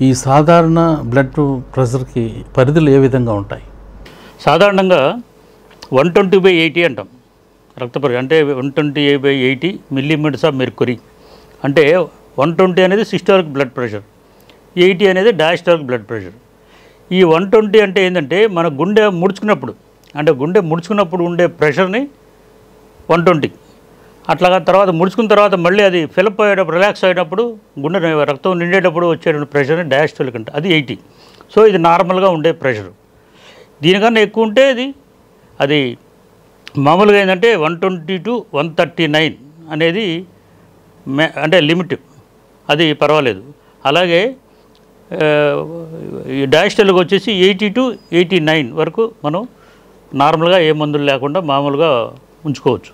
ఈ సాధారణ బ్లడ్ ప్రెషర్కి పరిధులు ఏ విధంగా ఉంటాయి? సాధారణంగా 120/80 అంటాం రక్త పరీక్ష. అంటే 120/80 మిల్లీమీటర్స్ ఆఫ్ మెర్క్యూరీ. అంటే 120 అనేది సిస్టోలిక్ బ్లడ్ ప్రెషర్, 80 అనేది డయాస్టోలిక్ బ్లడ్ ప్రెషర్. ఈ 120 అంటే ఏంటంటే మన గుండె ముడుచుకున్నప్పుడు, అంటే గుండె ముడుచుకున్నప్పుడు ఉండే ప్రెషర్ని 120. అట్లాగా తర్వాత ముడుచుకున్న తర్వాత మళ్ళీ అది ఫిలప్ అయ్యేటప్పుడు, రిలాక్స్ అయ్యేటప్పుడు, గుండె రక్తం నిండేటప్పుడు వచ్చేటువంటి ప్రెషర్ని డయాస్టోలిక్ అంటే అది 80. సో ఇది నార్మల్గా ఉండే ప్రెషర్. దీనికన్నా ఎక్కువ ఉంటే అది మామూలుగా ఏంటంటే 120 to 139 అనేది అంటే లిమిట్, అది పర్వాలేదు. అలాగే ఈ డయాస్టోలిక్ వచ్చేసి 80 to 89 వరకు మనం నార్మల్గా ఏ మందులు లేకుండా మామూలుగా ఉంచుకోవచ్చు.